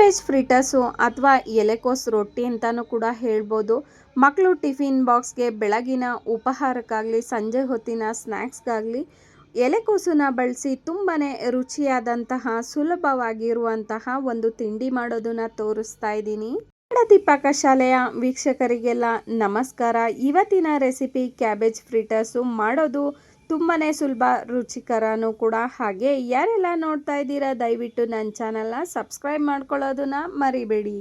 Cabbage ಫ್ರಿಟರ್ಸು ಅಥವಾ ಎಲೆಕೋಸು ರೊಟ್ಟಿ ಅಂತಲೂ ಕೂಡ ಹೇಳ್ಬೋದು. ಮಕ್ಕಳು ಟಿಫಿನ್ ಬಾಕ್ಸ್ಗೆ ಬೆಳಗಿನ ಉಪಹಾರಕ್ಕಾಗಲಿ ಸಂಜೆ ಹೊತ್ತಿನ ಸ್ನ್ಯಾಕ್ಸ್ಗಾಗಲಿ ಎಲೆಕೋಸನ್ನ ಬಳಸಿ ತುಂಬಾ ರುಚಿಯಾದಂತಹ ಸುಲಭವಾಗಿರುವಂತಹ ಒಂದು ತಿಂಡಿ ಮಾಡೋದನ್ನು ತೋರಿಸ್ತಾ ಇದ್ದೀನಿ. ಗೆಳತಿ ಪಾಕಶಾಲೆಯ ವೀಕ್ಷಕರಿಗೆಲ್ಲ ನಮಸ್ಕಾರ. ಇವತ್ತಿನ ರೆಸಿಪಿ ಕ್ಯಾಬೇಜ್ ಫ್ರಿಟರ್ಸು ಮಾಡೋದು ತುಂಬಾ ಸುಲಭ, ರುಚಿಕರನೂ ಕೂಡ. ಹಾಗೆ ಯಾರೆಲ್ಲ ನೋಡ್ತಾ ಇದ್ದೀರಾ ದಯವಿಟ್ಟು ನನ್ನ ಚಾನಲ್ನ ಸಬ್ಸ್ಕ್ರೈಬ್ ಮಾಡ್ಕೊಳ್ಳೋದನ್ನ ಮರಿಬೇಡಿ.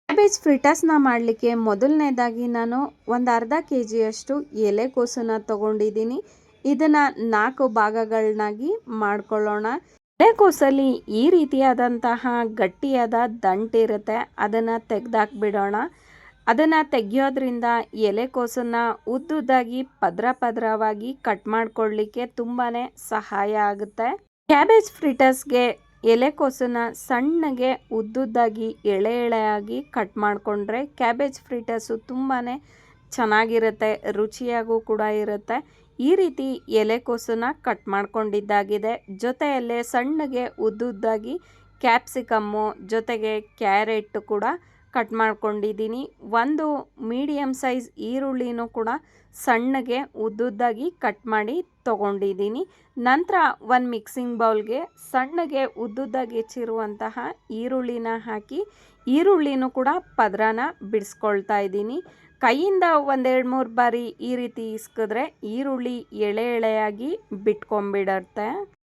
ಕ್ಯಾಬೇಜ್ ಫ್ರಿಟರ್ಸ್ನ ಮಾಡಲಿಕ್ಕೆ ಮೊದಲನೇದಾಗಿ ನಾನು ಒಂದು ಅರ್ಧ ಕೆಜಿಯಷ್ಟು ಎಲೆಕೋಸನ್ನು ತಗೊಂಡಿದ್ದೀನಿ. ಇದನ್ನು 4 ಭಾಗಗಳನ್ನಾಗಿ ಮಾಡ್ಕೊಳ್ಳೋಣ. ಎಲೆಕೋಸಲ್ಲಿ ಈ ರೀತಿಯಾದಂತಹ ಗಟ್ಟಿಯಾದ ದಂಟಿರುತ್ತೆ, ಅದನ್ನು ತೆಗೆದಾಕ್ಬಿಡೋಣ. ಅದನ್ನು ತೆಗೆಯೋದ್ರಿಂದ ಎಲೆಕೋಸನ್ನು ಉದ್ದುದ್ದಾಗಿ ಪದರವಾಗಿ ಕಟ್ ಮಾಡ್ಕೊಳ್ಳಿಕ್ಕೆ ತುಂಬಾ ಸಹಾಯ ಆಗುತ್ತೆ. ಕ್ಯಾಬೇಜ್ ಫ್ರಿಟರ್ಸ್ಗೆ ಎಲೆಕೋಸನ್ನು ಸಣ್ಣಗೆ ಉದ್ದುದ್ದಾಗಿ ಎಳೆಯಾಗಿ ಕಟ್ ಮಾಡಿಕೊಂಡ್ರೆ ಕ್ಯಾಬೇಜ್ ಫ್ರಿಟರ್ಸು ತುಂಬಾ ಚೆನ್ನಾಗಿರುತ್ತೆ, ರುಚಿಯಾಗೂ ಕೂಡ ಇರುತ್ತೆ. ಈ ರೀತಿ ಎಲೆಕೋಸನ್ನು ಕಟ್ ಮಾಡ್ಕೊಂಡಿದ್ದಾಗಿದೆ. ಜೊತೆಯಲ್ಲೇ ಸಣ್ಣಗೆ ಉದ್ದುದ್ದಾಗಿ ಕ್ಯಾಪ್ಸಿಕಮ್ಮು ಜೊತೆಗೆ ಕ್ಯಾರೆಟ್ ಕೂಡ ಕಟ್ ಮಾಡ್ಕೊಂಡಿದ್ದೀನಿ. ಒಂದು ಮೀಡಿಯಮ್ ಸೈಜ್ ಈರುಳ್ಳಿನೂ ಕೂಡ ಸಣ್ಣಗೆ ಉದ್ದುದ್ದಾಗಿ ಕಟ್ ಮಾಡಿ ತೊಗೊಂಡಿದ್ದೀನಿ. ನಂತರ ಒಂದು ಮಿಕ್ಸಿಂಗ್ ಬೌಲ್ಗೆ ಸಣ್ಣಗೆ ಉದ್ದುದ್ದಾಗಿ ಹೆಚ್ಚಿರುವಂತಹ ಈರುಳ್ಳಿನ ಹಾಕಿ ಈರುಳ್ಳಿನೂ ಕೂಡ ಪದರನ ಬಿಡಿಸ್ಕೊಳ್ತಾ ಇದ್ದೀನಿ. ಕೈಯಿಂದ 1-2-3 ಬಾರಿ ಈ ರೀತಿ ಇಸ್ಕಿದ್ರೆ ಈರುಳ್ಳಿ ಎಳೆಯಾಗಿ ಬಿಟ್ಕೊಂಡ್ಬಿಡತ್ತೆ.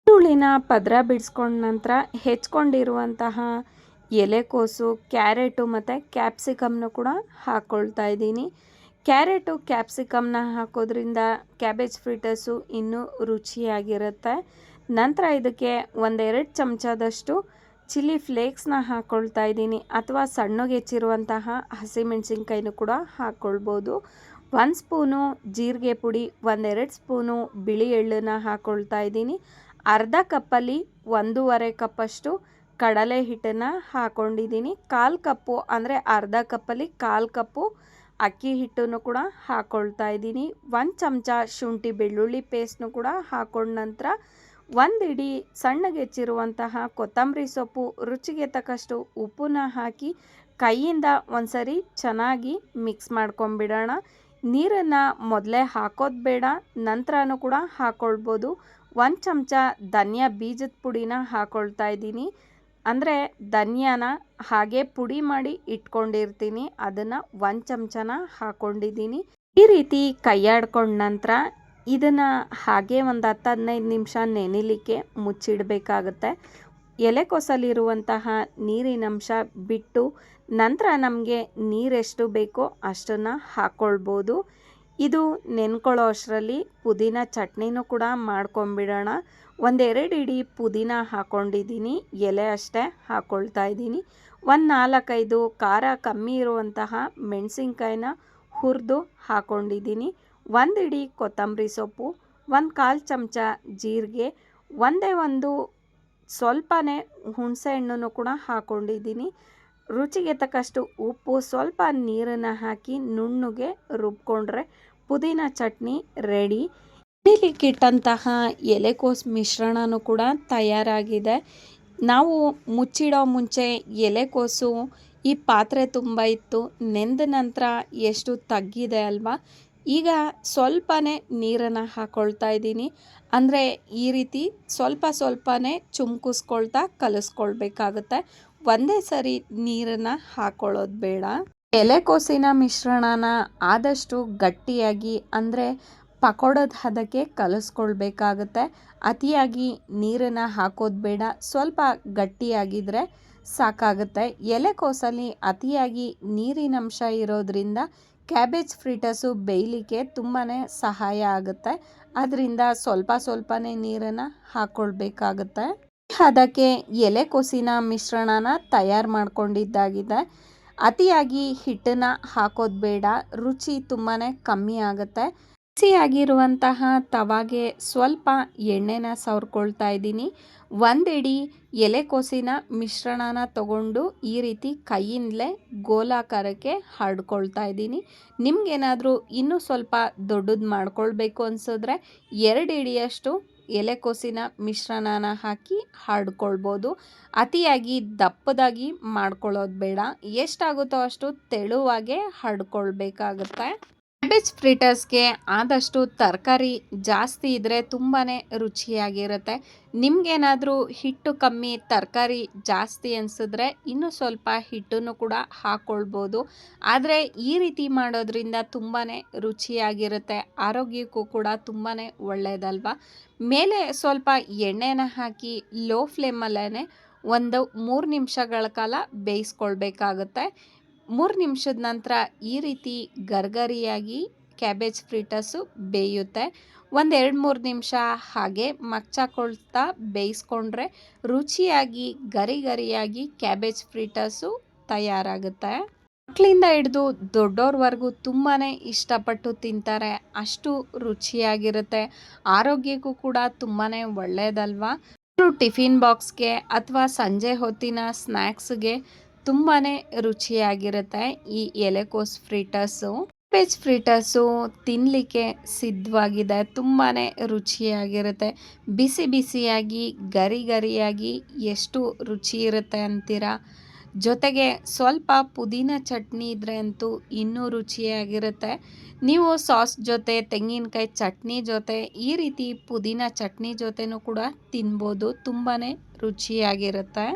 ಈರುಳ್ಳಿನ ಪದರ ಬಿಡಿಸ್ಕೊಂಡ ನಂತರ ಹೆಚ್ಕೊಂಡಿರುವಂತಹ ಎಲೆಕೋಸು, ಕ್ಯಾರೆಟು ಮತ್ತು ಕ್ಯಾಪ್ಸಿಕಮ್ನು ಕೂಡ ಹಾಕ್ಕೊಳ್ತಾ ಇದ್ದೀನಿ. ಕ್ಯಾರೆಟು ಕ್ಯಾಪ್ಸಿಕಮ್ನ ಹಾಕೋದ್ರಿಂದ ಕ್ಯಾಬೇಜ್ ಫ್ರಿಟರ್ಸು ಇನ್ನೂ ರುಚಿಯಾಗಿರುತ್ತೆ. ನಂತರ ಇದಕ್ಕೆ 1-2 ಚಮಚದಷ್ಟು ಚಿಲ್ಲಿ ಫ್ಲೇಕ್ಸ್ನ ಹಾಕ್ಕೊಳ್ತಾ ಇದ್ದೀನಿ, ಅಥವಾ ಸಣ್ಣಗೆ ಹೆಚ್ಚಿರುವಂತಹ ಹಸಿಮೆಣಸಿನ್ಕಾಯಿನೂ ಕೂಡ ಹಾಕ್ಕೊಳ್ಬೋದು. 1 ಸ್ಪೂನು ಜೀರಿಗೆ ಪುಡಿ, 1-2 ಸ್ಪೂನು ಬಿಳಿ ಎಳ್ಳನ್ನು ಹಾಕ್ಕೊಳ್ತಾ ಇದ್ದೀನಿ. ಅರ್ಧ ಕಪ್ಪಲ್ಲಿ 1.5 ಕಪ್ಪಷ್ಟು ಕಡಲೆ ಹಿಟ್ಟನ್ನು ಹಾಕ್ಕೊಂಡಿದ್ದೀನಿ. 1/4 ಕಪ್ಪು ಅಂದರೆ ಅರ್ಧ ಕಪ್ಪಲ್ಲಿ 1/4 ಕಪ್ಪು ಅಕ್ಕಿ ಹಿಟ್ಟನ್ನು ಕೂಡ ಹಾಕ್ಕೊಳ್ತಾ ಇದ್ದೀನಿ. 1 ಚಮಚ ಶುಂಠಿ ಬೆಳ್ಳುಳ್ಳಿ ಪೇಸ್ಟ್ನು ಕೂಡ ಹಾಕೊಂಡ ನಂತರ 1 ಇಡೀ ಸಣ್ಣಗೆ ಹೆಚ್ಚಿರುವಂತಹ ಕೊತ್ತಂಬರಿ ಸೊಪ್ಪು, ರುಚಿಗೆ ತಕ್ಕಷ್ಟು ಉಪ್ಪನ್ನ ಹಾಕಿ ಕೈಯಿಂದ ಒಂದ್ಸರಿ ಚೆನ್ನಾಗಿ ಮಿಕ್ಸ್ ಮಾಡ್ಕೊಂಬಿಡೋಣ. ನೀರನ್ನು ಮೊದಲೇ ಹಾಕೋದು ಬೇಡ, ನಂತರನೂ ಕೂಡ ಹಾಕ್ಕೊಳ್ಬೋದು. 1 ಚಮಚ ಧನಿಯಾ ಬೀಜದ ಪುಡಿನ ಹಾಕ್ಕೊಳ್ತಾ ಇದ್ದೀನಿ. ಅಂದರೆ ಧನಿಯಾನ ಹಾಗೆ ಪುಡಿ ಮಾಡಿ ಇಟ್ಕೊಂಡಿರ್ತೀನಿ, ಅದನ್ನು 1 ಚಮಚನ ಹಾಕ್ಕೊಂಡಿದ್ದೀನಿ. ಈ ರೀತಿ ಕೈಯಾಡ್ಕೊಂಡ ನಂತರ ಇದನ್ನು ಹಾಗೆ ಒಂದು 10-15 ನಿಮಿಷ ನೆನೆಲಿಕ್ಕೆ ಮುಚ್ಚಿಡಬೇಕಾಗತ್ತೆ. ಎಲೆಕೋಸಲ್ಲಿರುವಂತಹ ನೀರಿನಂಶ ಬಿಟ್ಟು ನಂತರ ನಮಗೆ ನೀರೆಷ್ಟು ಬೇಕೋ ಅಷ್ಟನ್ನು ಹಾಕ್ಕೊಳ್ಬೋದು. ಇದು ನೆನ್ಕೊಳ್ಳೋ ಅಷ್ಟರಲ್ಲಿ ಪುದೀನ ಚಟ್ನಿನೂ ಕೂಡ ಮಾಡ್ಕೊಂಬಿಡೋಣ. 1-2 ಇಡೀ ಪುದೀನ ಹಾಕ್ಕೊಂಡಿದ್ದೀನಿ, ಎಲೆ ಅಷ್ಟೇ ಹಾಕ್ಕೊಳ್ತಾ ಇದ್ದೀನಿ. 1-4-5 ಖಾರ ಕಮ್ಮಿ ಇರುವಂತಹ ಮೆಣಸಿನ್ಕಾಯಿನ ಹುರಿದು ಹಾಕ್ಕೊಂಡಿದ್ದೀನಿ. 1 ಇಡೀ ಕೊತ್ತಂಬರಿ ಸೊಪ್ಪು, 1/4 ಚಮಚ ಜೀರಿಗೆ, ಒಂದು ಸ್ವಲ್ಪನೇ ಹುಣಸೆ ಹಣ್ಣನ್ನು ಕೂಡ ಹಾಕ್ಕೊಂಡಿದ್ದೀನಿ. ರುಚಿಗೆ ತಕ್ಕಷ್ಟು ಉಪ್ಪು, ಸ್ವಲ್ಪ ನೀರನ್ನು ಹಾಕಿ ನುಣ್ಣಗೆ ರುಬ್ಕೊಂಡ್ರೆ ಪುದೀನ ಚಟ್ನಿ ರೆಡಿ. ಇಡ್ಲಿಕ್ಕಿಟ್ಟಂತಹ ಎಲೆಕೋಸು ಮಿಶ್ರಣನೂ ಕೂಡ ತಯಾರಾಗಿದೆ. ನಾವು ಮುಚ್ಚಿಡೋ ಮುಂಚೆ ಎಲೆಕೋಸು ಈ ಪಾತ್ರೆ ತುಂಬ ಇತ್ತು, ನೆಂದ ನಂತರ ಎಷ್ಟು ತಗ್ಗಿದೆ ಅಲ್ವಾ. ಈಗ ಸ್ವಲ್ಪನೇ ನೀರನ್ನು ಹಾಕ್ಕೊಳ್ತಾ ಇದ್ದೀನಿ. ಅಂದರೆ ಈ ರೀತಿ ಸ್ವಲ್ಪನೇ ಚುಮ್ಕಿಸ್ಕೊಳ್ತಾ ಕಲಿಸ್ಕೊಳ್ಬೇಕಾಗುತ್ತೆ, ಒಂದೇ ಸರಿ ನೀರನ್ನು ಹಾಕ್ಕೊಳ್ಳೋದು ಬೇಡ. ಎಲೆಕೋಸಿನ ಮಿಶ್ರಣನ ಆದಷ್ಟು ಗಟ್ಟಿಯಾಗಿ ಅಂದರೆ ಪಕೋಡದ ಹದಕ್ಕೆ ಕಲಿಸ್ಕೊಳ್ಬೇಕಾಗುತ್ತೆ. ಅತಿಯಾಗಿ ನೀರನ್ನು ಹಾಕೋದು ಬೇಡ, ಸ್ವಲ್ಪ ಗಟ್ಟಿಯಾಗಿದ್ದರೆ ಸಾಕಾಗುತ್ತೆ. ಎಲೆಕೋಸಲ್ಲಿ ಅತಿಯಾಗಿ ನೀರಿನಂಶ ಇರೋದ್ರಿಂದ ಕ್ಯಾಬೇಜ್ ಫ್ರಿಟರ್ಸು ಬೇಯಲಿಕ್ಕೆ ತುಂಬಾ ಸಹಾಯ ಆಗುತ್ತೆ. ಅದರಿಂದ ಸ್ವಲ್ಪನೇ ನೀರನ್ನು ಹಾಕ್ಕೊಳ್ಬೇಕಾಗುತ್ತೆ. ಅದಕ್ಕೆ ಎಲೆಕೋಸಿನ ಮಿಶ್ರಣನ ತಯಾರು ಮಾಡ್ಕೊಂಡಿದ್ದಾಗಿದೆ. ಅತಿಯಾಗಿ ಹಿಟ್ಟನ್ನು ಹಾಕೋದು ಬೇಡ, ರುಚಿ ತುಂಬಾ ಕಮ್ಮಿ ಆಗುತ್ತೆ. ಬಿಸಿಯಾಗಿರುವಂತಹ ತವಾಗೆ ಸ್ವಲ್ಪ ಎಣ್ಣೆನ ಸವರ್ಕೊಳ್ತಾ ಇದ್ದೀನಿ. 1 ಇಡೀ ಎಲೆಕೋಸಿನ ಮಿಶ್ರಣನ ತಗೊಂಡು ಈ ರೀತಿ ಕೈಯಿಂದಲೇ ಗೋಲಾಕಾರಕ್ಕೆ ಹರಡ್ಕೊಳ್ತಾ ಇದ್ದೀನಿ. ನಿಮಗೇನಾದರೂ ಇನ್ನೂ ಸ್ವಲ್ಪ ದೊಡ್ಡದು ಮಾಡ್ಕೊಳ್ಬೇಕು ಅನಿಸಿದ್ರೆ 2 ಇಡಿಯಷ್ಟು ಎಲೆಕೋಸಿನ ಮಿಶ್ರಣನ ಹಾಕಿ ಹರಡ್ಕೊಳ್ಬೋದು. ಅತಿಯಾಗಿ ದಪ್ಪದಾಗಿ ಮಾಡ್ಕೊಳ್ಳೋದು ಬೇಡ, ಎಷ್ಟಾಗುತ್ತೋ ಅಷ್ಟು ತೆಳುವಾಗೆ ಹರಡ್ಕೊಳ್ಬೇಕಾಗುತ್ತೆ. ಕ್ಯಾಬೇಜ್ ಫ್ರಿಟರ್ಸ್ಗೆ ಆದಷ್ಟು ತರಕಾರಿ ಜಾಸ್ತಿ ಇದ್ದರೆ ತುಂಬಾ ರುಚಿಯಾಗಿರುತ್ತೆ. ನಿಮಗೇನಾದರೂ ಹಿಟ್ಟು ಕಮ್ಮಿ ತರಕಾರಿ ಜಾಸ್ತಿ ಅನಿಸಿದ್ರೆ ಇನ್ನೂ ಸ್ವಲ್ಪ ಹಿಟ್ಟನ್ನು ಕೂಡ ಹಾಕ್ಕೊಳ್ಬೋದು. ಆದರೆ ಈ ರೀತಿ ಮಾಡೋದ್ರಿಂದ ತುಂಬಾ ರುಚಿಯಾಗಿರುತ್ತೆ, ಆರೋಗ್ಯಕ್ಕೂ ಕೂಡ ತುಂಬಾ ಒಳ್ಳೆಯದಲ್ವ. ಮೇಲೆ ಸ್ವಲ್ಪ ಎಣ್ಣೆನ ಹಾಕಿ ಲೋ ಫ್ಲೇಮಲ್ಲೇ ಒಂದು 3 ನಿಮಿಷಗಳ ಕಾಲ ಬೇಯಿಸ್ಕೊಳ್ಬೇಕಾಗುತ್ತೆ. 3 ನಿಮಿಷದ ನಂತರ ಈ ರೀತಿ ಗರ್ಗರಿಯಾಗಿ ಕ್ಯಾಬೇಜ್ ಫ್ರಿಟರ್ಸು ಬೇಯುತ್ತೆ. ಒಂದು 2-3 ನಿಮಿಷ ಹಾಗೆ ಮಗ್ಚಾಕೊಳ್ತಾ ಬೇಯಿಸ್ಕೊಂಡ್ರೆ ರುಚಿಯಾಗಿ ಗರಿ ಗರಿಯಾಗಿ ಕ್ಯಾಬೇಜ್ ಫ್ರಿಟರ್ಸು ತಯಾರಾಗುತ್ತೆ. ಮಕ್ಕಳಿಂದ ಹಿಡಿದು ದೊಡ್ಡೋರ್ವರೆಗೂ ತುಂಬಾ ಇಷ್ಟಪಟ್ಟು ತಿಂತಾರೆ, ಅಷ್ಟು ರುಚಿಯಾಗಿರುತ್ತೆ, ಆರೋಗ್ಯಕ್ಕೂ ಕೂಡ ತುಂಬಾ ಒಳ್ಳೆಯದಲ್ವಾ. ಟಿಫಿನ್ ಬಾಕ್ಸ್ಗೆ ಅಥವಾ ಸಂಜೆ ಹೊತ್ತಿನ ಸ್ನ್ಯಾಕ್ಸ್ಗೆ ತುಂಬಾ ರುಚಿಯಾಗಿರುತ್ತೆ ಈ ಎಲೆಕೋಸು ಫ್ರಿಟರ್ಸು. ಕ್ಯಾಬೇಜ್ ಫ್ರಿಟರ್ಸು ತಿನ್ನಲಿಕ್ಕೆ ಸಿದ್ಧವಾಗಿದೆ, ತುಂಬಾ ರುಚಿಯಾಗಿರುತ್ತೆ. ಬಿಸಿ ಬಿಸಿಯಾಗಿ ಗರಿ ಗರಿಯಾಗಿ ಎಷ್ಟು ರುಚಿ ಇರುತ್ತೆ ಅಂತೀರಾ. ಜೊತೆಗೆ ಸ್ವಲ್ಪ ಪುದೀನ ಚಟ್ನಿ ಇದ್ದರೆ ಅಂತೂ ಇನ್ನೂ ರುಚಿಯಾಗಿರುತ್ತೆ. ನೀವು ಸಾಸ್ ಜೊತೆ, ತೆಂಗಿನಕಾಯಿ ಚಟ್ನಿ ಜೊತೆ, ಈ ರೀತಿ ಪುದೀನ ಚಟ್ನಿ ಜೊತೆನೂ ಕೂಡ ತಿನ್ಬೋದು, ತುಂಬಾ ರುಚಿಯಾಗಿರುತ್ತೆ.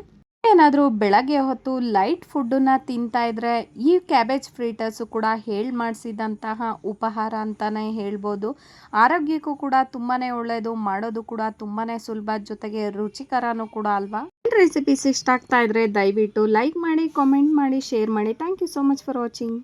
ಏನಾದರೂ ಬೆಳಗ್ಗೆ ಹೊತ್ತು ಲೈಟ್ ಫುಡ್ಡನ್ನು ತಿಂತಾ ಇದ್ದರೆ ಈ ಕ್ಯಾಬೇಜ್ ಫ್ರಿಟರ್ಸು ಕೂಡ ಹೇಳಿ ಮಾಡಿಸಿದಂತಹ ಉಪಹಾರ ಅಂತಲೇ ಹೇಳ್ಬೋದು. ಆರೋಗ್ಯಕ್ಕೂ ಕೂಡ ತುಂಬಾ ಒಳ್ಳೆಯದು, ಮಾಡೋದು ಕೂಡ ತುಂಬಾ ಸುಲಭ, ಜೊತೆಗೆ ರುಚಿಕರನೂ ಕೂಡ ಅಲ್ವಾ. ರೆಸಿಪೀಸ್ ಇಷ್ಟ ಆಗ್ತಾ ಇದ್ದರೆ ದಯವಿಟ್ಟು ಲೈಕ್ ಮಾಡಿ, ಕಾಮೆಂಟ್ ಮಾಡಿ, ಶೇರ್ ಮಾಡಿ. Thank you so much for watching.